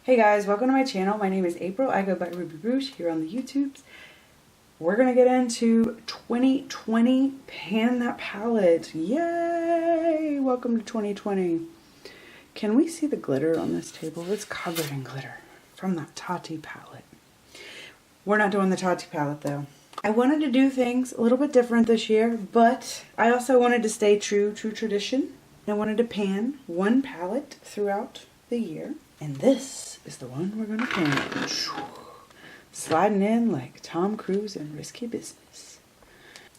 Hey guys, welcome to my channel. My name is April. I go by Ruby Rouge here on the YouTubes. We're going to get into 2020 Pan That Palette. Yay! Welcome to 2020. Can we see the glitter on this table? It's covered in glitter from that Tati palette. We're not doing the Tati palette though. I wanted to do things a little bit different this year, but I also wanted to stay true to tradition. I wanted to pan one palette throughout the year. And this is the one we're going to pan. Sliding in like Tom Cruise in Risky Business.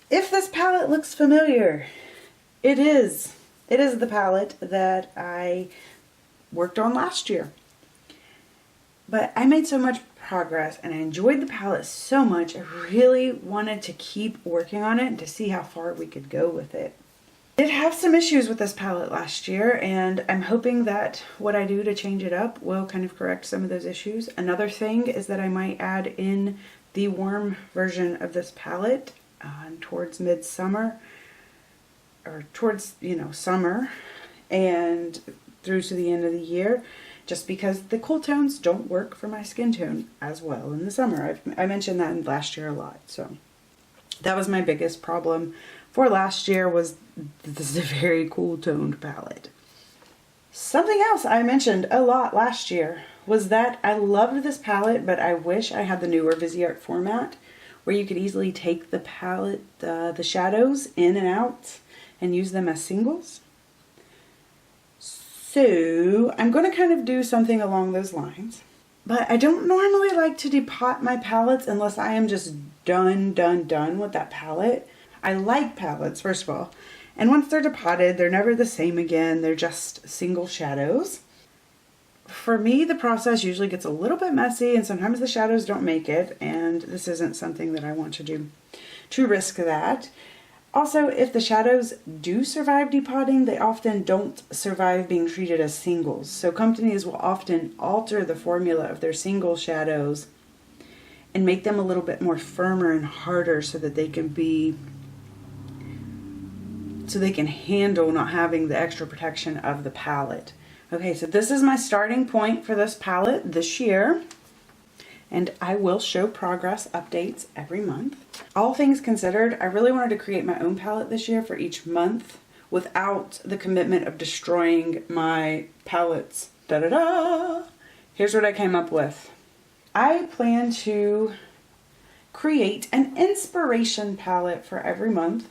If this palette looks familiar, it is. It is the palette that I worked on last year. But I made so much progress and I enjoyed the palette so much, I really wanted to keep working on it and to see how far we could go with it. I did have some issues with this palette last year, and I'm hoping that what I do to change it up will kind of correct some of those issues. Another thing is that I might add in the warm version of this palette towards midsummer, or towards, summer and through to the end of the year, just because the cool tones don't work for my skin tone as well in the summer. I mentioned that last year a lot, so that was my biggest problem for last year, was this is a very cool toned palette. Something else I mentioned a lot last year was that I loved this palette, but I wish I had the newer Viseart format where you could easily take the palette, the shadows in and out and use them as singles. So I'm going to kind of do something along those lines. But I don't normally like to depot my palettes unless I am just done with that palette. I like palettes, first of all, and once they're depotted, they're never the same again. They're just single shadows. For me, the process usually gets a little bit messy, and sometimes the shadows don't make it, and this isn't something that I want to do to risk that. Also, if the shadows do survive depotting, they often don't survive being treated as singles. So companies will often alter the formula of their single shadows and make them a little bit more firmer and harder so that they can handle not having the extra protection of the palette. Okay, so this is my starting point for this palette this year, and I will show progress updates every month. All things considered, I really wanted to create my own palette this year for each month without the commitment of destroying my palettes. Here's what I came up with. I plan to create an inspiration palette for every month,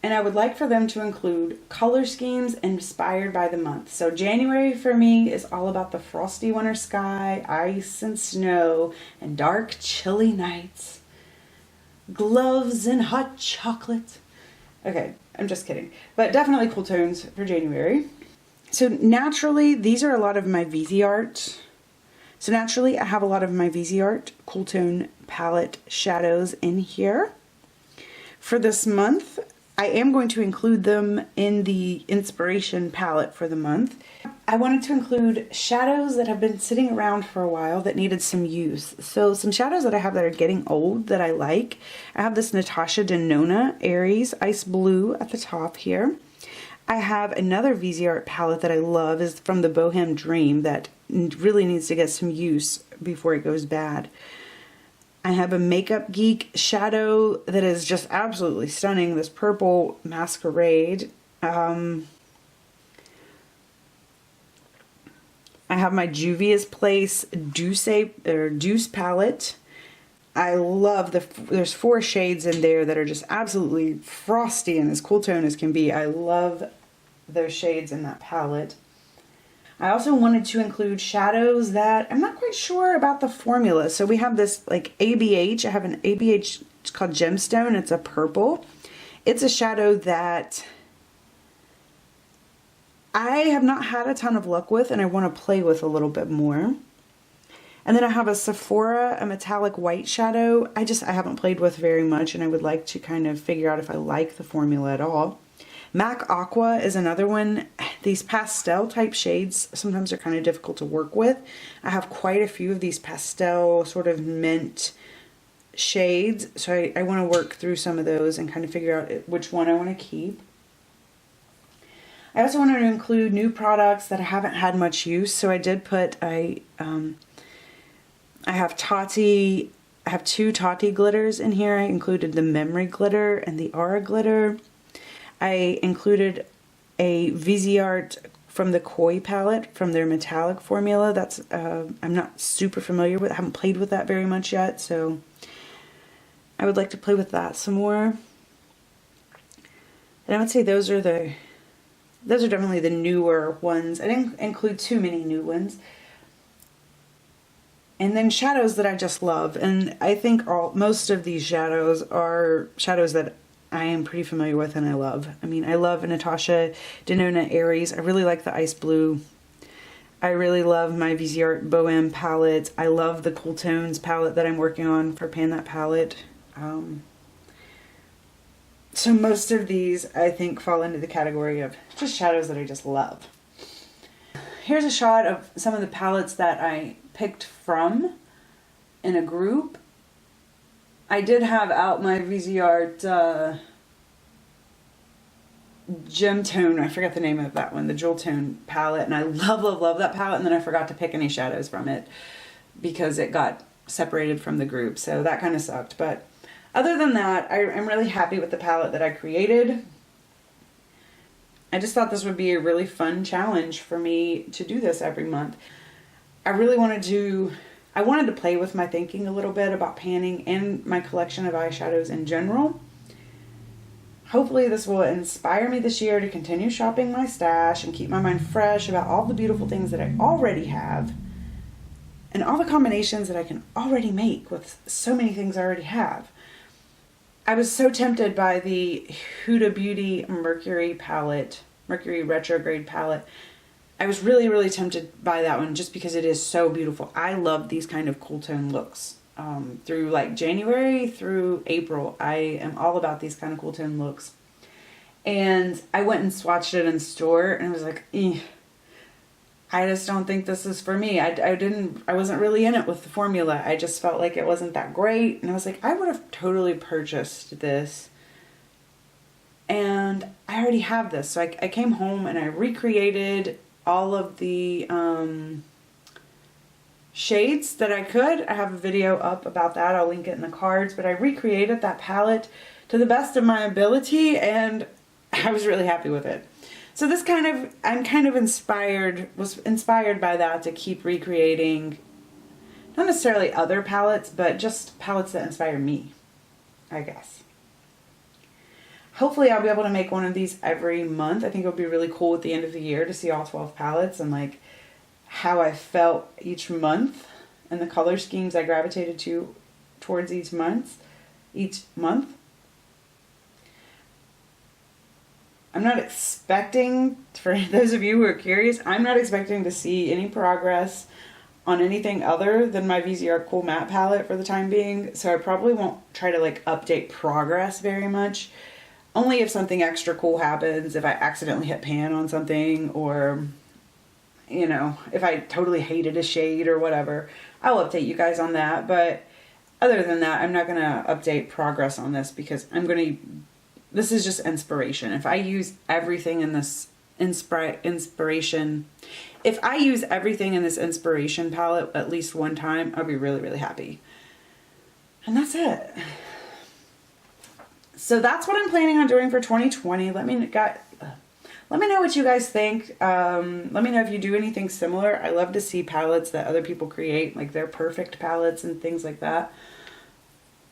and I would like for them to include color schemes inspired by the month. So January for me is all about the frosty winter sky, ice and snow, and dark chilly nights, gloves and hot chocolate. Okay, I'm just kidding, but definitely cool tones for January. So naturally, these are a lot of my Viseart. So naturally, I have a lot of my Viseart Cool Tone palette shadows in here. For this month, I am going to include them in the inspiration palette for the month. I wanted to include shadows that have been sitting around for a while that needed some use. So some shadows that I have that are getting old that I like. I have this Natasha Denona Aries Ice Blue at the top here. I have another Viseart palette that I love, is from the Boheme Dream, that really needs to get some use before it goes bad. I have a Makeup Geek shadow that is just absolutely stunning, this purple Masquerade. I have my Juvias Place Douce palette. I love there's 4 shades in there that are just absolutely frosty and as cool tone as can be. I love those shades in that palette. I also wanted to include shadows that I'm not quite sure about the formula. So we have this like ABH. I have an ABH, it's called Gemstone. It's a purple. It's a shadow that I have not had a ton of luck with and I want to play with a little bit more. And then I have a Sephora, a metallic white shadow. I haven't played with very much, and I would like to kind of figure out if I like the formula at all. MAC Aqua is another one. These pastel type shades sometimes are kind of difficult to work with. I have quite a few of these pastel sort of mint shades, so I want to work through some of those and kind of figure out which one I want to keep. I also wanted to include new products that I haven't had much use, so I did put I have two Tati glitters in here. I included the Memory glitter and the Aura glitter. I included a Viseart from the Coy palette from their metallic formula. That's I'm not super familiar with. I haven't played with that very much yet, so I would like to play with that some more. And I would say those are definitely the newer ones. I didn't include too many new ones. And then shadows that I just love. And I think most of these shadows are shadows that I am pretty familiar with and I love. I mean, I love Natasha, Denona, Aries. I really like the ice blue. I really love my Viseart Boheme palette. I love the Cool Tones palette that I'm working on for Pan That Palette. So most of these, I think, fall into the category of just shadows that I just love. Here's a shot of some of the palettes that I picked from in a group. I did have out my Viseart Gemstone, I forgot the name of that one, the Jewel Tone palette, and I love that palette, and then I forgot to pick any shadows from it because it got separated from the group, so that kind of sucked. But other than that, I'm really happy with the palette that I created. I just thought this would be a really fun challenge for me to do this every month. I wanted to play with my thinking a little bit about panning and my collection of eyeshadows in general. Hopefully this will inspire me this year to continue shopping my stash and keep my mind fresh about all the beautiful things that I already have and all the combinations that I can already make with so many things I already have. I was so tempted by the Huda Beauty Mercury palette, Mercury Retrograde palette. I was really tempted by that one just because it is so beautiful. I love these kind of cool tone looks. Through like January through April, I am all about these kind of cool tone looks. And I went and swatched it in store and I was like, I just don't think this is for me. I wasn't really in it with the formula. I just felt like it wasn't that great. And I was like, I would have totally purchased this. And I already have this. So I came home and I recreated all of the shades that I could. I have a video up about that. I'll link it in the cards. But I recreated that palette to the best of my ability and I was really happy with it. So this I'm kind of was inspired by that to keep recreating, not necessarily other palettes, but just palettes that inspire me, I guess. Hopefully I'll be able to make one of these every month. I think it would be really cool at the end of the year to see all 12 palettes and like how I felt each month and the color schemes I gravitated towards each month. I'm not expecting, for those of you who are curious, I'm not expecting to see any progress on anything other than my Viseart Cool Matte palette for the time being. So I probably won't try to like update progress very much. Only if something extra cool happens, if I accidentally hit pan on something or, you know, if I totally hated a shade or whatever, I'll update you guys on that. But other than that, I'm not going to update progress on this because this is just inspiration. If I use everything in this inspiration palette at least one time, I'll be really happy. And that's it. So that's what I'm planning on doing for 2020. Let me know what you guys think. Let me know if you do anything similar. I love to see palettes that other people create, like their perfect palettes and things like that.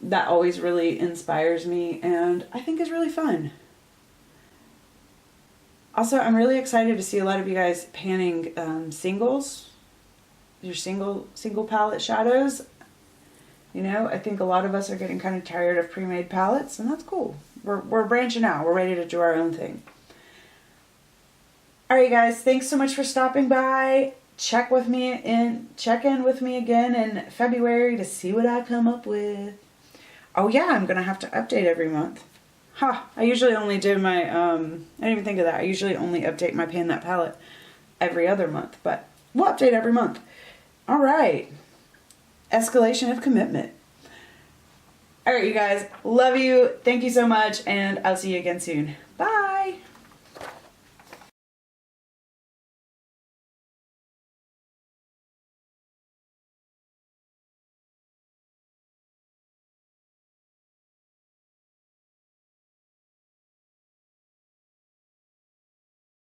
That always really inspires me and I think is really fun. Also, I'm really excited to see a lot of you guys panning singles, your single palette shadows. You know, I think a lot of us are getting kind of tired of pre-made palettes and that's cool. We're branching out. We're ready to do our own thing. Alright guys, thanks so much for stopping by. Check in with me again in February to see what I come up with. Oh yeah, I'm going to have to update every month. I usually only do my, I didn't even think of that. I usually only update my Pan That Palette every other month, but we'll update every month. Alright. Escalation of commitment. Alright you guys, love you. Thank you so much and I'll see you again soon. Bye.